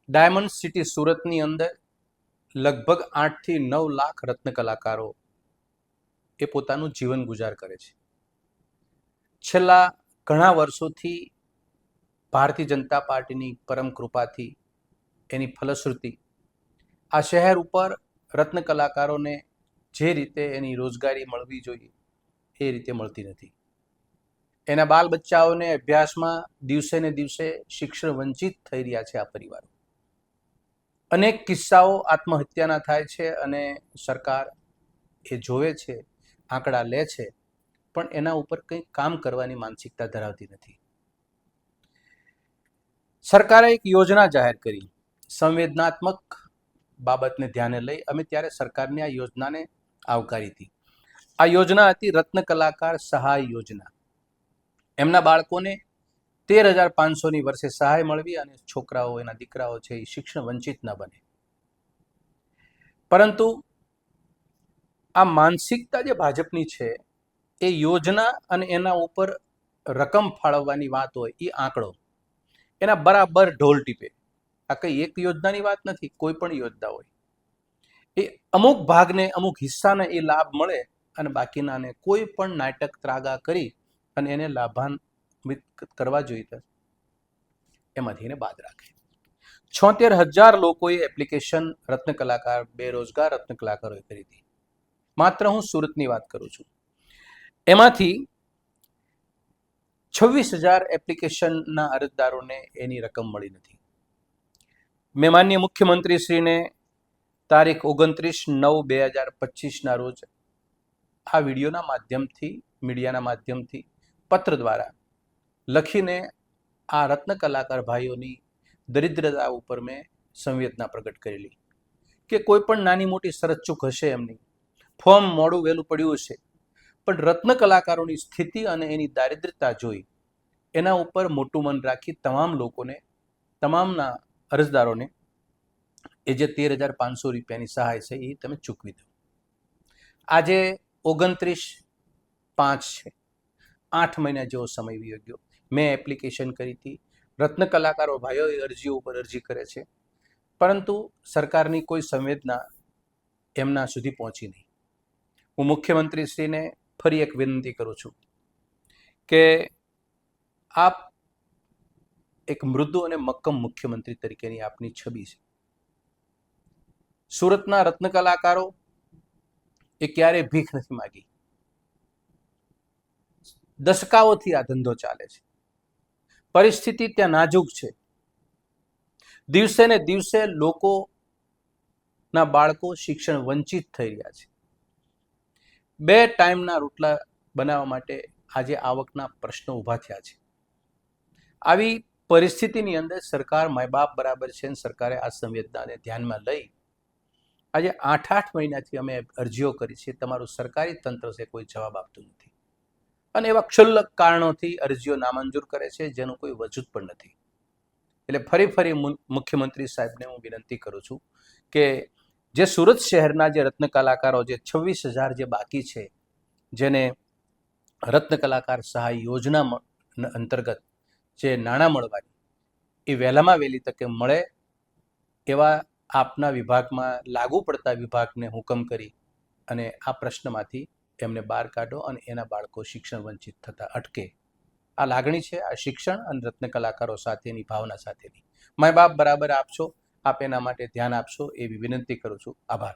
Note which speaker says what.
Speaker 1: Diamond city સુરતની અંદર લગભગ 8 થી 9 લાખ રત્ન કલાકારો એ પોતાનું જીવન ગુજાર કરે છે. છેલ્લા ઘણા વર્ષોથી ભારતીય જનતા પાર્ટીની પરમ કૃપાથી એની ફલશ્રુતિ આ શહેર ઉપર રત્ન કલાકારોને જે રીતે એની રોજગારી મળવી જોઈએ એ રીતે મળતી નથી. એના બાલ બચ્ચાઓને અભ્યાસમાં દિવસે ને દિવસે શિક્ષણ વંચિત થઈ રહ્યા છે આ પરિવારો. અનેક કિસ્સાઓ આત્મહત્યાના થાય છે અને સરકાર એ જોવે છે, આંકડા લે છે, પણ એના ઉપર કંઈ કામ કરવાની માનસિકતા ધરાવતી નથી. સરકારે એક યોજના જાહેર કરી, સંવેદનાત્મક બાબતને ધ્યાને લઈ અમે ત્યારે સરકારની આ યોજનાને આવકારી હતી. આ યોજના હતી રત્ન કલાકાર સહાય યોજના. એમના બાળકોને 13,500ની વર્ષે સહાય મળવી અને છોકરાઓ, એના દીકરાઓ છે એ શિક્ષણ વંચિત ન બને. પરંતુ આ માનસિકતા જે ભાજપની છે એ યોજના અને એના ઉપર રકમ ફાળવવાની વાત હોય એ આંકડો એના બરાબર ઢોલ ટીપે. આ કઈ એક યોજનાની વાત નથી, કોઈ પણ યોજના હોય એ અમુક ભાગને, અમુક હિસ્સાને એ લાભ મળે અને બાકીનાને કોઈ પણ નાટક ત્રાગા કરી અને એને લાભાન્વિત કરવા જોઈએ એમાંથી એને બાદ રાખે. 76,000 લોકોએ એપ્લિકેશન રત્ન કલાકાર, બેરોજગાર રત્ન કલાકારોએ કરી હતી. માત્ર હું સુરતની વાત કરું છું. એમાંથી 26,000 એપ્લિકેશનના અરજદારોને એની રકમ મળી નથી. મેં માનનીય મુખ્યમંત્રીશ્રીને તારીખ 29/9/2025ના રોજ આ વિડીયોના માધ્યમથી, મીડિયાના માધ્યમથી, પત્ર દ્વારા લખીને આ રત્ન કલાકાર ભાઈઓની દરિદ્રતા ઉપર મેં સંવેદના પ્રગટ કરેલી કે કોઈ પણ નાની મોટી શરતચૂક હશે એમની, ફોર્મ મોડું વહેલું પડ્યું હશે, પણ રત્ન કલાકારોની સ્થિતિ અને એની દારિદ્રતા જોઈ એના ઉપર મોટું મન રાખી તમામ લોકોને, તમામના અરજદારોને એ જે 13,500 રૂપિયાની સહાય છે એ તમે ચૂકવી દો. આજે 29/5 છે, 8 મહિના જેવો સમય વી ગયો. મેં એપ્લિકેશન કરી હતી. રત્ન કલાકારો ભાઈઓ અરજીઓ ઉપર અરજી કરે છે, પરંતુ સરકારની કોઈ સંવેદના એમના સુધી પહોંચી નહીં. હું મુખ્યમંત્રીશ્રીને ફરી એક વિનંતી કરું છું કે આપ એક મૃદુ અને મક્કમ મુખ્યમંત્રી તરીકેની આપની છબી છે. સુરતના રત્ન કલાકારો એ ક્યારેય ભીખ નથી માગી. દશકાઓથી આ ધંધો ચાલે છે. પરિસ્થિતિ ત્યાં નાજુક છે. દિવસે ને દિવસે લોકોના બાળકો શિક્ષણ વંચિત થઈ રહ્યા છે. 2 ટાઈમના રોટલા બનાવવા માટે આજે આવકના પ્રશ્નો ઊભા થયા છે. આવી પરિસ્થિતિની અંદર સરકાર માય બાપ બરાબર છે અને સરકારે આ સંવેદનાને ધ્યાનમાં લઈ આજે 8 મહિનાથી અમે અરજીઓ કરી છે. તમારું સરકારી તંત્ર છે કોઈ જવાબ આપતું નથી અને એવા ક્ષુલ્લક કારણોથી અરજીઓ નામંજૂર કરે છે જેનું કોઈ વજૂદ પણ નથી. એટલે ફરી મુખ્યમંત્રી સાહેબને હું વિનંતી કરું છું કે જે સુરત શહેરના જે રત્ન કલાકારો, જે 26,000 જે બાકી છે, જેને રત્ન કલાકાર સહાય યોજના અંતર્ગત જે નાણાં મળવાની એ વહેલામાં વહેલી તકે મળે એવા આપના વિભાગમાં લાગુ પડતા વિભાગને હુકમ કરી અને આ પ્રશ્નમાંથી એમને બહાર કાઢો અને એના બાળકો શિક્ષણ વંચિત થતા અટકે. આ લાગણી છે, આ શિક્ષણ અને રત્ન કલાકારો સાથેની ભાવના સાથેની. માય બાપ બરાબર આપશો, આપ એના માટે ધ્યાન આપશો એવી વિનંતી કરું છું. આભાર.